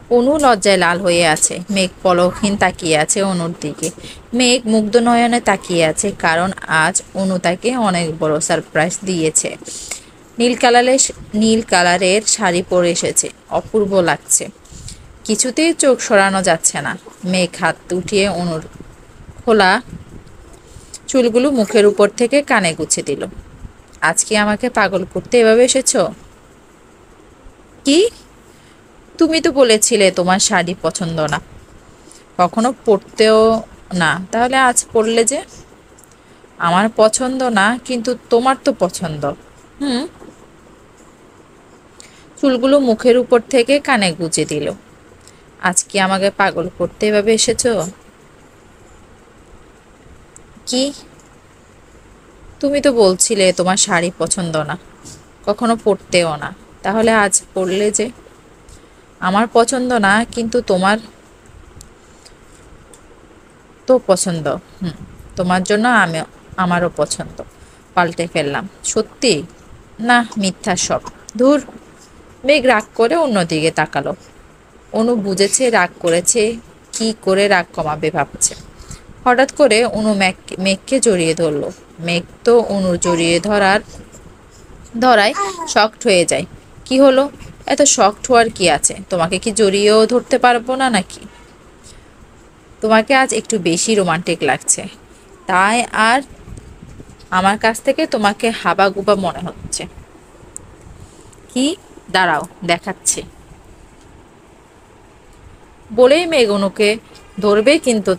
অনু লজ্জায় লাল হয়ে আছে। মেঘ পলকহীন তাকিয়ে আছে অনুর দিকে। মেঘ মুগ্ধ নয়নে তাকিয়ে আছে, কারণ আজ অনু তাকে অনেক বড় সারপ্রাইজ দিয়েছে। নীল কালারের শাড়ি পরে এসেছে, অপূর্ব লাগছে। কিছুতেই চোখ সরানো যাচ্ছে না। মেঘ হাত উঠিয়ে অনুর খোলা চুলগুলো মুখের উপর থেকে কানে গুছে দিল। আজ কি আমাকে পাগল করতে এভাবে এসেছো? কি? তুমি তো বলেছিলে তোমার শাড়ি পছন্দ না, কখনো পরতেও না, তাহলে আজ পরলে যে? আমার পছন্দ না, কিন্তু তোমার তো পছন্দ। হুম। চুলগুলো মুখের উপর থেকে কানে গুজে দিল। আজ কি আমাকে পাগল করতে এভাবে এসেছো? কি? তুমি তো বলছিলে তোমার শাড়ি পছন্দ না, কখনো পরতেও না, তাহলে আজ পরলে যে? আমার পছন্দ না, কিন্তু তোমার তো পছন্দ। হুম। তোমার জন্য আমারও পছন্দ। পাল্টে ফেললাম। সত্যি? না, মিথ্যা সব। ধুর। মেঘ রাগ করে অন্যদিকে তাকালো। অনু বুঝেছে রাগ করেছে, কি করে রাগ কমাবে ভাবছে। হঠাৎ করে অনু মেঘকে জড়িয়ে ধরলো। মেঘ তো অনুর জড়িয়ে ধরায় শকড হয়ে যায়। কি হলো? এত শকড হওয়ার কি আছে? তোমাকে কি জড়িয়েও ধরতে পারবো না নাকি? তোমাকে আজ একটু বেশি রোমান্টিক লাগছে, তাই আর আমার কাছ থেকে তোমাকে হাবাগুবা মনে হচ্ছে। কি? দাঁড়াও, দেখাচ্ছি। বলেই মেঘ অনুকে ধরবে, কিন্তু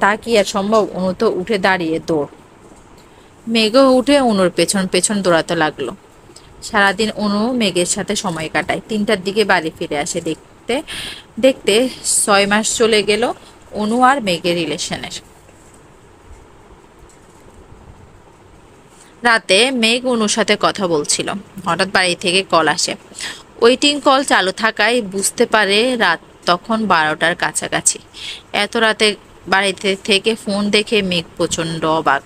তা কি আর সম্ভব? অনু তো উঠে দাঁড়িয়ে দৌড়। মেঘও উঠে অনুর পেছন পেছন দৌড়াতে লাগলো। সারাদিন অনু মেঘের সাথে সময় কাটায়। 3টার দিকে বাড়ি ফিরে আসে। দেখতে দেখতে 6 মাস চলে গেল অনু আর মেঘের রিলেশনের। রাতে মেঘ অনুর সাথে কথা বলছিল। হঠাৎ বাড়ি থেকে কল আসে। ওয়েটিং কল চালু থাকায় বুঝতে পারে রাত তখন 12টার কাছাকাছি। এত রাতে বাড়িতে থেকে ফোন দেখে মেঘ প্রচণ্ড অবাক,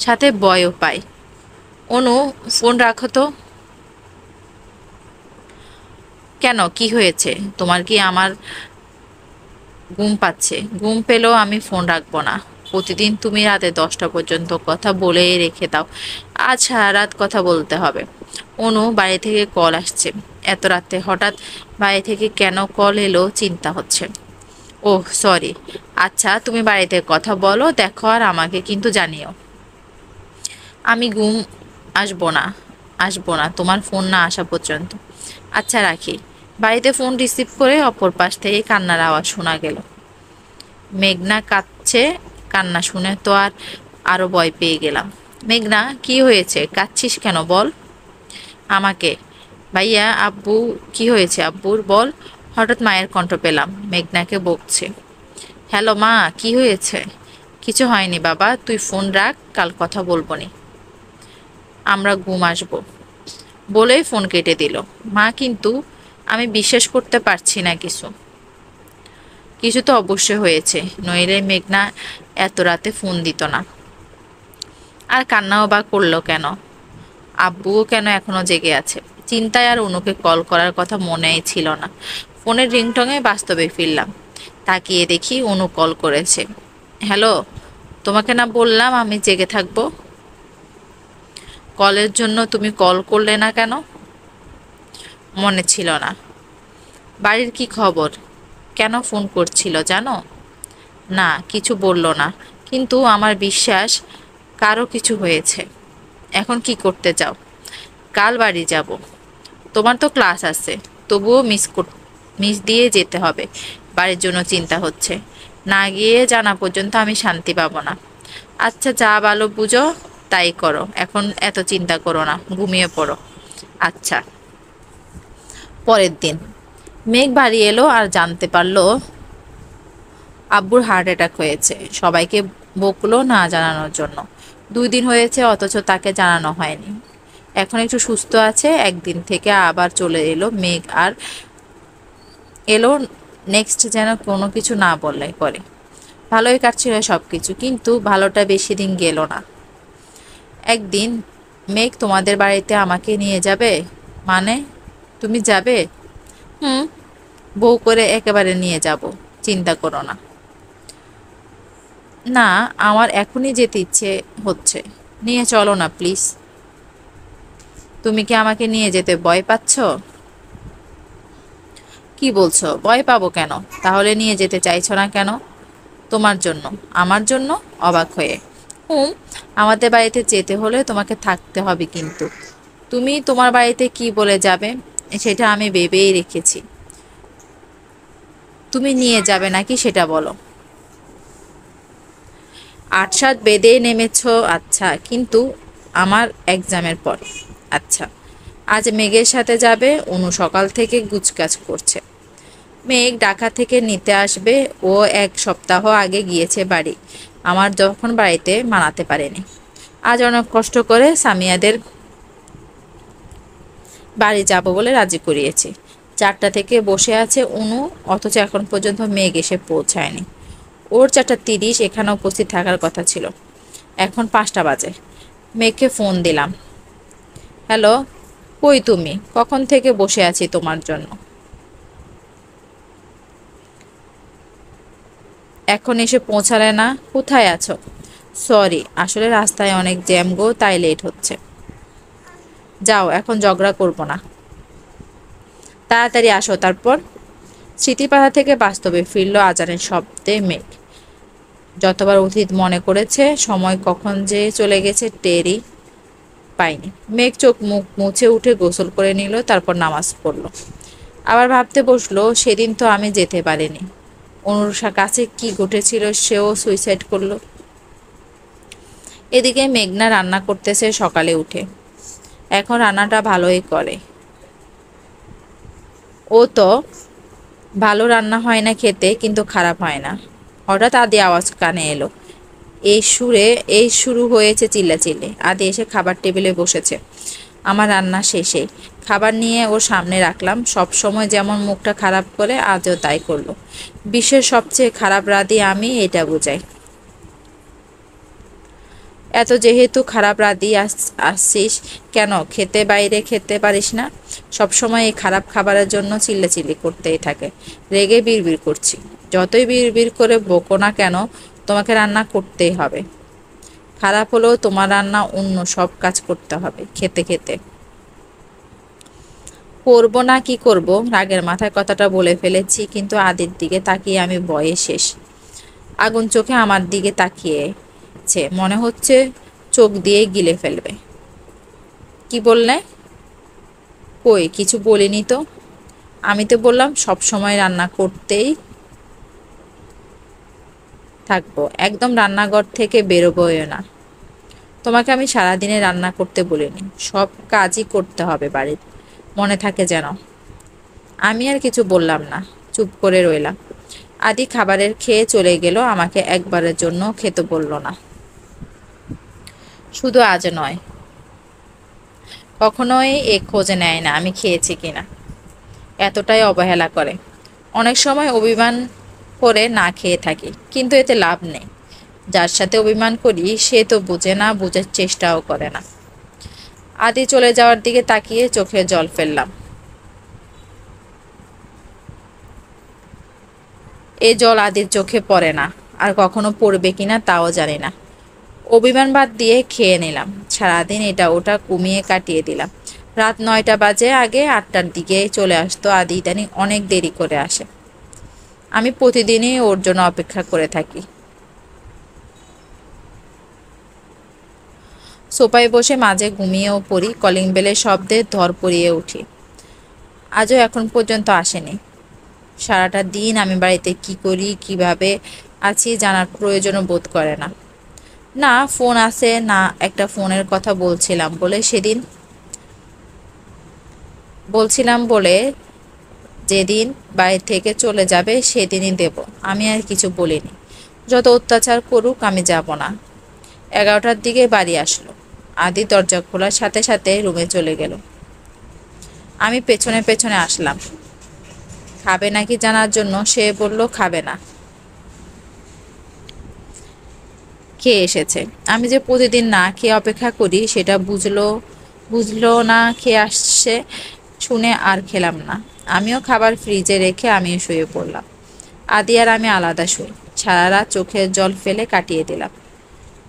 সাথে ভয়ও পায়। অনু, ফোন রাখো তো। কেন, কি হয়েছে? তোমার কি আমার ঘুম পাচ্ছে? ঘুম পেলেও আমি ফোন রাখবো না। প্রতিদিন তুমি রাতে 10টা পর্যন্ত কথা বলেই রেখে দাও। আজ সারা রাত কথা বলতে হবে। অনু, বাড়ি থেকে কল আসছে। এত রাতে হঠাৎ বাড়ি থেকে কেন কল এলো চিন্তা হচ্ছে। Oh sorry. আচ্ছা, তুমি বাড়িতে কথা বলো, দেখো, আর আমাকে কিন্তু জানিও। আমি ঘুম আসবো না, আসবো না তোমার ফোন না আসা পর্যন্ত। আচ্ছা, রাখি। বাড়িতে ফোন রিসিভ করে অপর পাশ থেকে কান্নার আওয়াজ শোনা গেল। মেঘনা কাঁদছে। কান্না শুনে তো আরো ভয় পেয়ে গেলাম। মেঘনা, কি হয়েছে? কাঁদছিস কেন বল আমাকে। ভাইয়া, আব্বু। কি হয়েছে আব্বুর, বল। হঠাৎ মায়ের কণ্ঠ পেলাম, মেঘনাকে বকছে। হ্যালো মা, কি হয়েছে? কিছু হয়নি বাবা, তুই ফোন রাখ, কাল কথা বলবো নি, আমরা ঘুম আসবো। বলেই ফোন কেটে দিল। মা, কিন্তু আমি বিশ্বাস করতে পারছি না কিছু। কিছু তো অবশ্যই হয়েছে, নইলে মেঘনা এত রাতে ফোন দিত না। আর কান্নাও বা করলো কেন? আব্বুও কেন এখনো জেগে আছে? চিন্তায় আর অনুকে কল করার কথা মনেই ছিল না। ফোনের রিংটংয়ে বাস্তবে ফিরলাম। তাকিয়ে দেখি অনু কল করেছে। হ্যালো, তোমাকে না বললাম আমি জেগে থাকবো? কলের জন্য তুমি কল করলে না কেন? মনে ছিল না। বাড়ির কি খবর? কেন ফোন করছিল জানো? না, কিছু বলল না, কিন্তু আমার বিশ্বাস কারো কিছু হয়েছে। এখন কি করতে চাও? কাল বাড়ি যাব। তোমার তো ক্লাস আছে, তবুও মিস দিয়ে যেতে হবে। বাড়ির জন্য চিন্তা হচ্ছে, না গিয়ে জানা পর্যন্ত আমি শান্তি পাবো না। আচ্ছা, যা ভালো বুঝো তাই করো, এখন এত চিন্তা করো না, ঘুমিয়ে পড়ো। আচ্ছা। পরের দিন মেঘ বাড়ি এলো আর জানতে পারলো আব্বুর হার্ট অ্যাটাক হয়েছে। সবাইকে বকলো না জানানোর জন্য। 2 দিন হয়েছে, অথচ তাকে জানানো হয়নি। এখন একটু সুস্থ আছে। একদিন থেকে আবার চলে এলো মেঘ, আর এলো নেক্সট যেন কোনো কিছু না বললে করে। ভালোই কাটছিল সব কিছু, কিন্তু ভালোটা বেশি দিন গেল না। একদিন, মেঘ, তোমাদের বাড়িতে আমাকে নিয়ে যাবে? মানে, তুমি যাবে? হুম, বউ করে একেবারে নিয়ে যাব, চিন্তা করো না। না, আমার এখনই যেতে ইচ্ছে হচ্ছে, নিয়ে চলো না প্লিজ। তুমি কি আমাকে নিয়ে যেতে ভয় পাচ্ছ? কি বলছো, ভয় পাবো কেন? তাহলে নিয়ে যেতে চাইছো না কেন? তোমার জন্য। আমার জন্য? অবাক হয়ে। হুম, আমাদের বাড়িতে যেতে হলে তোমাকে থাকতে হবে, কিন্তু তুমি তোমার বাড়িতে কি বলে যাবে সেটা আমি ভেবেই রেখেছি। তুমি নিয়ে যাবে নাকি সেটা বলো। আটসাত বেঁধে নেমেছো, আচ্ছা, কিন্তু আমার এক্সামের পর। আচ্ছা, আজ মেঘের সাথে যাবে? অনু সকাল থেকে গুজকাজ করছে। মেঘ ঢাকা থেকে নিতে আসবে, ও 1 সপ্তাহ আগে গিয়েছে বাড়ি। আমার যখন বাড়িতে মানাতে পারেনি, আজ অনেক কষ্ট করে সামিয়াদের বাড়ি যাব বলে রাজি করিয়েছি। 4টা থেকে বসে আছে অনু, অথচ এখন পর্যন্ত মেঘ এসে পৌঁছায়নি। ওর 4:30 এখানে উপস্থিত থাকার কথা ছিল, এখন 5টা বাজে। মেঘকে ফোন দিলাম। হ্যালো, কই তুমি? কখন থেকে বসে আছি তোমার জন্য। এখন এসে পৌঁছালে না? কোথায় আছো? সরি, আসলে রাস্তায় অনেক জ্যাম গো, তাই লেট হচ্ছে। যাও, এখন ঝগড়া করবো না, তাড়াতাড়ি আসো। তারপর স্মৃতিপাড়া থেকে বাস্তবে ফিরল আজানের শব্দে মেঘ। যতবার অতীত মনে করেছে, সময় কখন যে চলে গেছে টেরই পাইনি। মেঘ চোখ মুখ মুছে উঠে গোসল করে নিল, তারপর নামাজ পড়লো। আবার ভাবতে বসলো, সেদিন তো আমি যেতে পারিনি। অনুষার কাছে কি ঘটেছিল, সেও সুইসাইড করলো। এদিকে মেঘনা রান্না করতেছে সকালে উঠে, এখন রান্নাটা ভালোই করে। ও তো ভালো রান্না হয় না খেতে, কিন্তু খারাপ হয় না। হঠাৎ আদি আওয়াজ কানে এলো। এই শুরু হয়েছে চিল্লাচিল্লি। আদি এসে খাবার টেবিলে বসেছে। আমার রান্না শেষে খাবার নিয়ে ওর সামনে রাখলাম। সব সময় যেমন মুখটা খারাপ করে, আজও তাই করলো। বিশ্বের সবচেয়ে খারাপ রাধি আমি, এটা বোঝাই। এত যেহেতু খারাপ রাধি আসছিস কেন, খেতে বাইরে খেতে পারিস না? সবসময় এই খারাপ খাবারের জন্য চিল্লাচিল্লি করতেই থাকে। রেগে বিড়বিড় করছি। যতই বিড়বিড় করে বকো না কেন, তোমাকে রান্না করতেই হবে। খারাপ হলেও তোমার রান্না অন্য সব কাজ করতে হবে খেতে খেতে। করবো না কি করব, রাগের মাথায় কথাটা বলে ফেলেছি, কিন্তু আদির দিকে তাকিয়ে আমি ভয়ে শেষ। আগুন চোখে আমার দিকে তাকিয়েছে, মনে হচ্ছে চোখ দিয়ে গিলে ফেলবে। কি বললে? কই, কিছু বলিনি তো। আমি তো বললাম সব সময় রান্না করতেই থাকবো, একদম রান্নাঘর থেকে বেরোবোই না। তোমাকে আমি সারাদিনে রান্না করতে বলিনি, সব কাজই করতে হবে বাড়ির, মনে থাকে যেন। আমি আর কিছু বললাম না, চুপ করে রইলাম। আদি খাবারের খেয়ে চলে গেল, আমাকে একবারের জন্য খেতে বলল না। শুধু আজ নয়, কখনোই এ খোঁজে নেয় না আমি খেয়েছি কিনা, এতটাই অবহেলা করে। অনেক সময় অভিমান করে না খেয়ে থাকি, কিন্তু এতে লাভ নেই। যার সাথে অভিমান করি সে তো বুঝে না, বুঝার চেষ্টাও করে না। আদি চলে যাওয়ার দিকে তাকিয়ে চোখে জল ফেললাম। এ জল আদির চোখে পড়ে না, আর কখনো পড়বে কিনা তাও জানি না। অভিমান বাদ দিয়ে খেয়ে নিলাম। সারাদিন এটা ওটা কমিয়ে কাটিয়ে দিলাম। রাত 9টা বাজে, আগে 8টার দিকে চলে আসতো আদি, ইদানিং অনেক দেরি করে আসে। আমি প্রতিদিনই ওর জন্য অপেক্ষা করে থাকি। সোফায় বসে মাঝে ঘুমিয়েও পড়ি, কলিং বেলের শব্দে ধর পড়িয়ে উঠি। আজও এখন পর্যন্ত আসেনি। সারাটা দিন আমি বাড়িতে কি করি, কিভাবে আছি জানার প্রয়োজনও বোধ করে না। না ফোন আছে, না একটা ফোনের কথা বলছিলাম বলে যেদিন বাড়ি থেকে চলে যাবে সেদিনই দেব। আমি আর কিছু বলিনি। যত অত্যাচার করুক আমি যাব না। 11টার দিকে বাড়ি আসলো। আদি দরজা খোলার সাথে সাথে রুমে চলে গেল। আমি পেছনে পেছনে আসলাম। খাবে নাকি জানার জন্য, সে বলল খাবে না, খেয়ে এসেছে। আমি যে প্রতিদিন না খেয়ে অপেক্ষা করি সেটা বুঝলো না, খেয়ে আসছে শুনে আর খেলাম না। আমিও খাবার ফ্রিজে রেখে আমিও শুয়ে পড়লাম। আদি আর আমি আলাদা শুই। সারা রাত চোখের জল ফেলে কাটিয়ে দিলাম।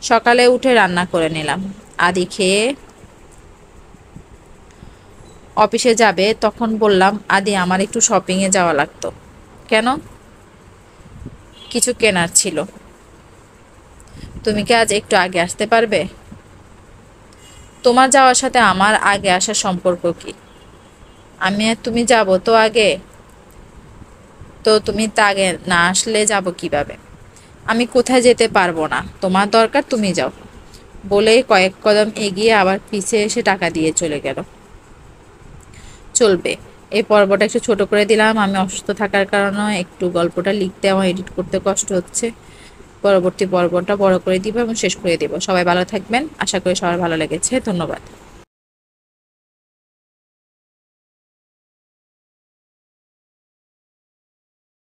সকালে উঠে রান্না করে নিলাম। আদি খেয়ে অফিসে যাবে, তখন বললাম, আদি আমার একটু শপিংয়ে যাওয়া লাগতো। কেন? কিছু কেনার ছিল। তুমি কি আজ একটু আগে আসতে পারবে? তোমার যাওয়ার সাথে আমার আগে আসার সম্পর্ক কি? আমি আর তুমি যাব তো আগে, তো তুমি তা আগে না আসলে যাব কিভাবে? আমি কোথায় যেতে পারবো না, তোমার দরকার তুমি যাও। বলেই কয়েক কদম এগিয়ে আবার পিছে এসে টাকা দিয়ে চলে গেল। চলবে, এই পর্বটা একটু ছোট করে দিলাম। আমি অসুস্থ থাকার কারণে একটু গল্পটা লিখতে আমার এডিট করতে কষ্ট হচ্ছে। পরবর্তী পর্বটা বড় করে দিব এবং শেষ করে দিব। সবাই ভালো থাকবেন, আশা করি সবার ভালো লেগেছে। ধন্যবাদ।